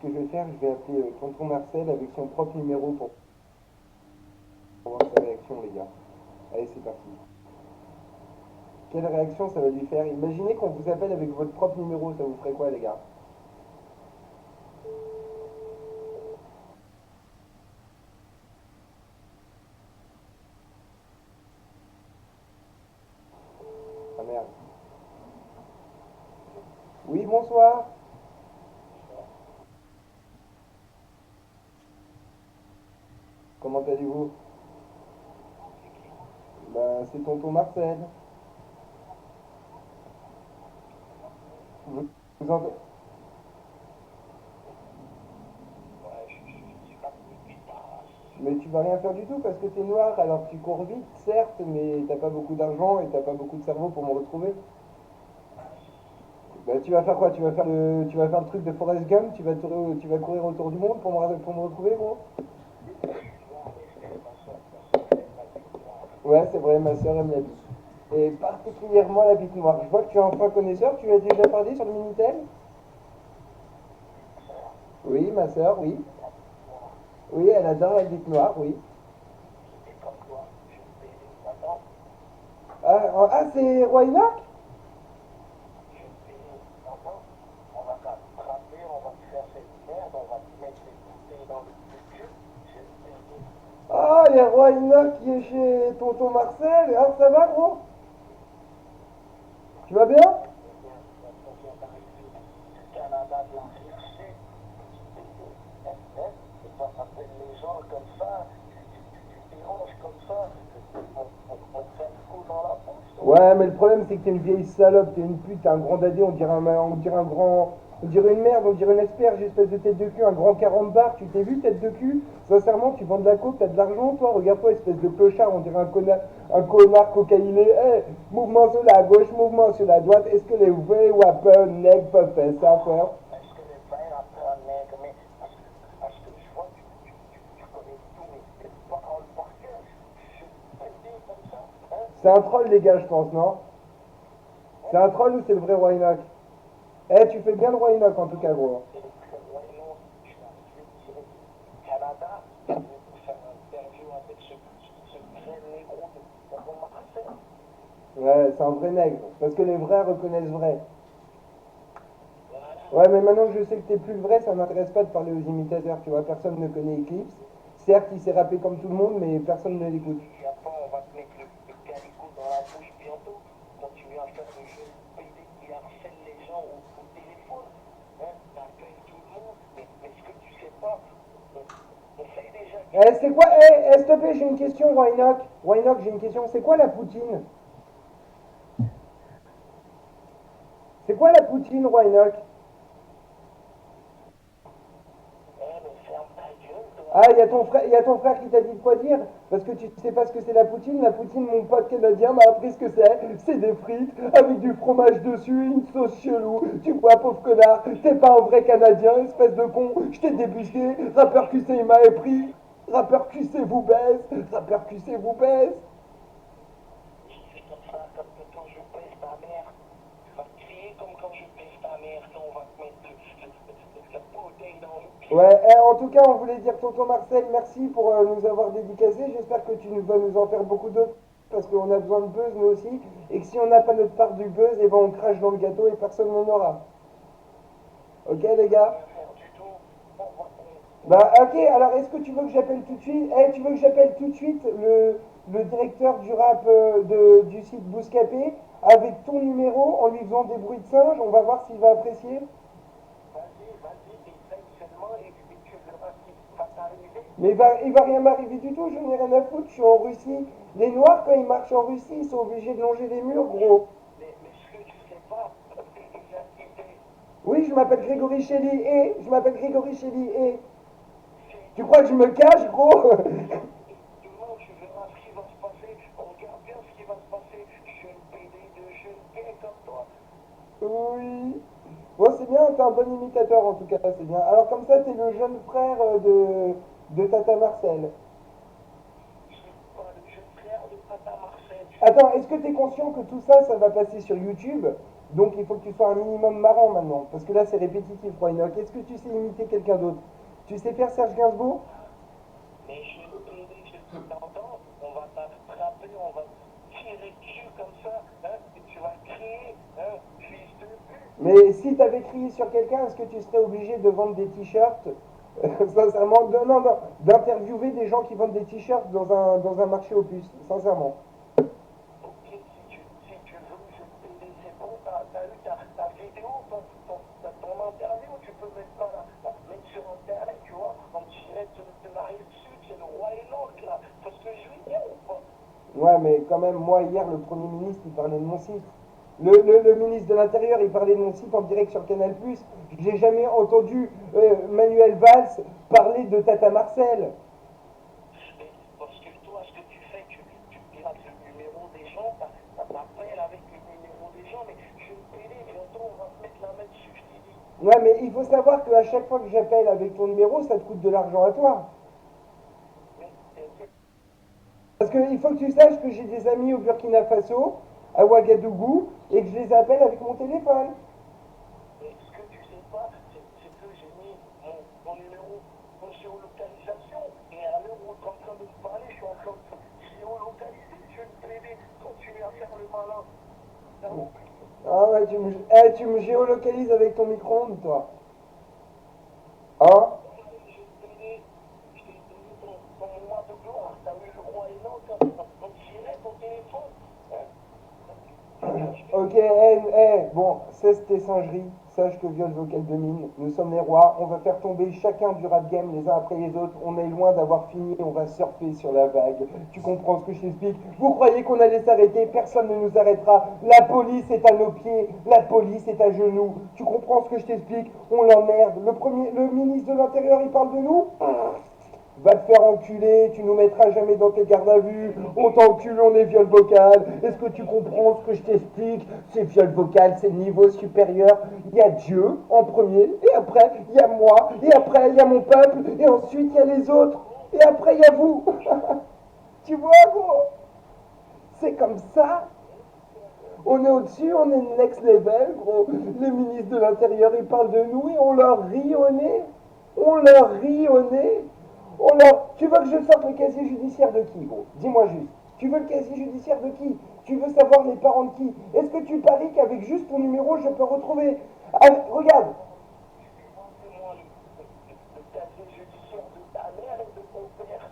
Ce que je vais faire, je vais appeler tonton Marcel avec son propre numéro pour voir sa réaction, les gars. Allez, c'est parti. Quelle réaction ça va lui faire? Imaginez qu'on vous appelle avec votre propre numéro, ça vous ferait quoi, les gars? Ah merde. Oui, bonsoir. Comment allez-vous? Ben, c'est tonton Marcel. Vous, vous entendez? Mais tu vas rien faire du tout parce que t'es noir, alors tu cours vite, certes, mais t'as pas beaucoup d'argent et t'as pas beaucoup de cerveau pour me retrouver. Bah, tu vas faire quoi? Tu vas faire le truc de Forrest Gump, tu vas courir autour du monde pour me retrouver, gros? Ouais, c'est vrai, ma soeur aime la bite. Et particulièrement la bite noire. Je vois que tu es un fin connaisseur, tu as déjà parlé sur le Minitel? Oui, ma soeur, oui. Oui, elle adore la bite noire, oui. C'est Roy Enoch? Ah, il y a Roy Enoch qui est chez tonton Marcel. Ah, ça va, gros? Tu vas bien? Ouais, mais le problème, c'est que t'es une vieille salope, t'es une pute, t'es un grand dadé, on dirait un grand. On dirait une merde, on dirait une asperge, espèce de tête de cul, un grand 40 bar, tu t'es vu, tête de cul? Sincèrement, tu vends de la coke, t'as de l'argent, toi? Regarde-toi, espèce de clochard, on dirait un connard cocaïné. Eh, mouvement sur la gauche, mouvement sur la droite, est-ce que les vrais rappeurs nègres peuvent faire ça, frère? C'est un troll, les gars, je pense, non? C'est un troll ou c'est le vrai Waynock? Eh, tu fais bien le Waynock en tout cas, gros. Ouais, c'est un vrai nègre. Parce que les vrais reconnaissent vrai. Ouais, mais maintenant que je sais que t'es plus le vrai, ça m'intéresse pas de parler aux imitateurs, tu vois. Personne ne connaît Eclipse. Certes, il s'est rappé comme tout le monde, mais personne ne l'écoute. C'est quoi? S'il te plaît, j'ai une question, Waynock. Waynock, j'ai une question. C'est quoi la poutine? C'est quoi la poutine, Waynock? Ah, il y a ton frère qui t'a dit de quoi dire? Parce que tu sais pas ce que c'est la poutine. La poutine, mon pote canadien m'a appris ce que c'est. C'est des frites avec du fromage dessus, une sauce chelou. Tu vois, pauvre connard, t'es pas un vrai canadien, espèce de con. Je t'ai débusqué. Rappeur QC, il m'a appris. Rappeur QC vous baisse. Rappeur QC vous baisse. Ouais, en tout cas, on voulait dire tonton Marcel, merci pour nous avoir dédicacé. J'espère que tu vas nous en faire beaucoup d'autres parce qu'on a besoin de buzz nous aussi. Et que si on n'a pas notre part du buzz, et ben on crache dans le gâteau et personne n'en aura. Ok les gars? Bah ok, alors est-ce que tu veux que j'appelle tout de suite? Tu veux que j'appelle tout de suite le directeur du rap du site Bouscapé avec ton numéro en lui faisant des bruits de singe? On va voir s'il va apprécier. Mais il va rien m'arriver du tout, je n'ai rien à foutre, je suis en Russie. Les Noirs, quand ils marchent en Russie, ils sont obligés de longer les murs, gros. Oui, je m'appelle Grégory Shelley et je m'appelle Grégory Shelley et tu crois que je me cache, gros? Oui. Bon, c'est bien, t'es un bon imitateur en tout cas, c'est bien. Alors comme ça, t'es le jeune frère de Tata Marcel. Attends, est-ce que t'es conscient que tout ça, ça va passer sur YouTube? Donc il faut que tu sois un minimum marrant maintenant. Parce que là, c'est répétitif, Roynock. Est-ce que tu sais imiter quelqu'un d'autre? Tu sais faire Serge Gainsbourg? Mais je vais t'aider, je t'entends, on va t'attraper, on va te tirer dessus comme ça, hein, et tu vas crier, hein, fils de pute. Mais si tu avais crié sur quelqu'un, est-ce que tu serais obligé de vendre des t-shirts? Sincèrement, non, non, d'interviewer des gens qui vendent des t-shirts dans un marché aux puces, sincèrement. Ok, si tu veux, je vais t'aider, c'est bon, t'as eu ta vidéo, ton interview, tu peux mettre ça là, mettre sur internet, tu vois, en direct de la rive sud, c'est le roi et l'autre là, parce que je lui dis ou pas? Ouais, mais quand même, moi, hier, le Premier ministre, il parlait de mon site. Le ministre de l'Intérieur, il parlait de mon site en direct sur Canal+. J'ai jamais entendu Manuel Valls parler de Tata Marcel. Mais parce que toi, ce que tu fais, tu pirates le numéro des gens, t'appelles avec le numéro des gens, mais je vais t'aider, bientôt on va te mettre la main dessus, je t'ai dit. Ouais, mais il faut savoir qu'à chaque fois que j'appelle avec ton numéro, ça te coûte de l'argent à toi. Mais t'inquiète, Parce qu'il faut que tu saches que j'ai des amis au Burkina Faso, à Ouagadougou, et que je les appelle avec mon téléphone. mais ce que tu sais pas, c'est que j'ai mis mon numéro en géolocalisation, et à l'heure où tu es en train de me parler, je suis en train de géolocaliser, je vais t'aider, continue à faire le malin. Ah ouais, tu me géolocalises avec ton micro-ondes, toi. Hein? Je t'ai donné ton mois de gloire, t'as eu le roi et l'autre, on tirait ton téléphone. Hein. Ok, bon, cesse tes singeries, sache que viol vocal domine, nous sommes les rois, on va faire tomber chacun du rap game les uns après les autres, on est loin d'avoir fini, on va surfer sur la vague. Tu comprends ce que je t'explique? Vous croyez qu'on allait s'arrêter, personne ne nous arrêtera, la police est à nos pieds, la police est à genoux. Tu comprends ce que je t'explique? On l'emmerde, le ministre de l'Intérieur il parle de nous? Va te faire enculer, tu nous mettras jamais dans tes gardes à vue, on t'encule, on est viol vocal. Est-ce que tu comprends ce que je t'explique? C'est viol vocal, c'est le niveau supérieur. Il y a Dieu en premier, et après il y a moi, et après il y a mon peuple, et ensuite il y a les autres, et après il y a vous. Tu vois, gros? C'est comme ça. On est au-dessus, on est next level, gros. Les ministres de l'Intérieur, ils parlent de nous et on leur rit au nez. On leur rit au nez. On leur... Tu veux que je sorte le casier judiciaire de qui, gros? Dis-moi juste. Tu veux le casier judiciaire de qui? Tu veux savoir les parents de qui? Est-ce que tu paries qu'avec juste ton numéro, je peux retrouver... Ah, regarde. Demande-moi le casier judiciaire de ta mère et de ton père.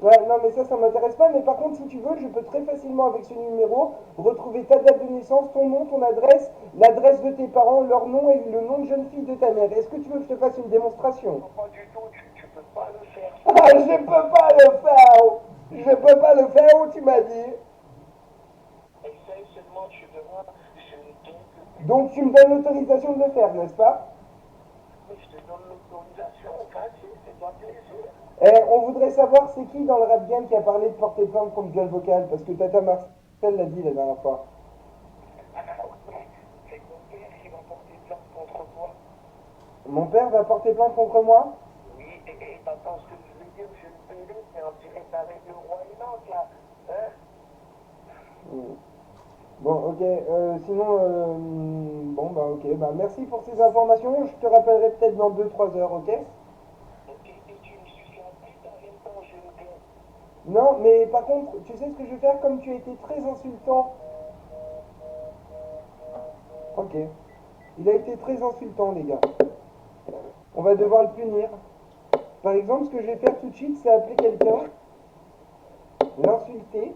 Ouais, non, mais ça m'intéresse pas. Mais par contre, si tu veux, je peux très facilement, avec ce numéro, retrouver ta date de naissance, ton nom, ton adresse, l'adresse de tes parents, leur nom et le nom de jeune fille de ta mère. Est-ce que tu veux que je te fasse une démonstration? Non, pas du tout, tu peux pas le faire. Ah, je peux pas le faire! Je peux pas le faire, tu m'as dit. Essaye seulement, tu verras, je ne gagne que du Donc tu me donnes l'autorisation de le faire, n'est-ce pas? mais je te donne l'autorisation, vas-y, fais-toi plaisir. Eh, on voudrait savoir c'est qui dans le rap game qui a parlé de porter plainte contre viol vocal, parce que Tata Marcel l'a dit la dernière fois. C'est ton père qui va porter plainte contre toi. Mon père va porter plainte contre moi? Oui, et t'entends ce que je veux dire, je le paierai, c'est en direct avec le roi et l'autre, là. Hein? Hmm. Bon, ok. Sinon, bon, bah, ok. Bah, merci pour ces informations. Je te rappellerai peut-être dans 2 3 heures, ok? Ok, et tu me suces la bite en même temps, je le gagne. Non, mais par contre, tu sais ce que je vais faire? Comme tu as été très insultant. Ok. Il a été très insultant, les gars. On va devoir le punir. Par exemple, ce que je vais faire tout de suite, c'est appeler quelqu'un, l'insulter,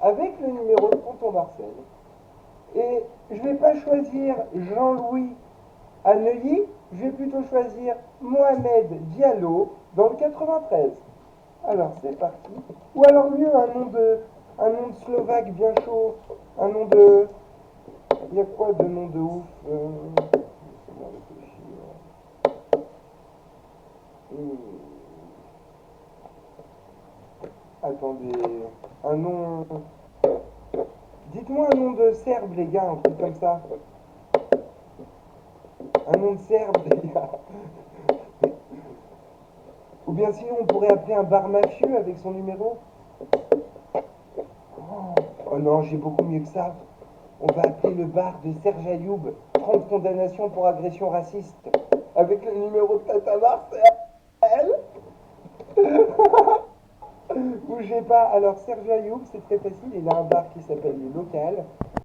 avec le numéro de tonton Marcel. Et je vais pas choisir Jean-Louis à Neuilly, je vais plutôt choisir Mohamed Diallo dans le 93. Alors c'est parti. Ou alors mieux un nom de slovaque bien chaud, un nom de, il y a quoi de nom de ouf? Laissez-moi réfléchir. Attendez, un nom. Dites-moi un nom de serbe, les gars, un truc comme ça. Un nom de serbe, les gars. Ou bien sinon, on pourrait appeler un bar mafieux avec son numéro. Oh non, j'ai beaucoup mieux que ça. On va appeler le bar de Serge Ayoub, 30 condamnations pour agression raciste. Avec le numéro de Tata Marcel. Bougez pas. Alors Serge Ayoub, c'est très facile. Il a un bar qui s'appelle Le Local.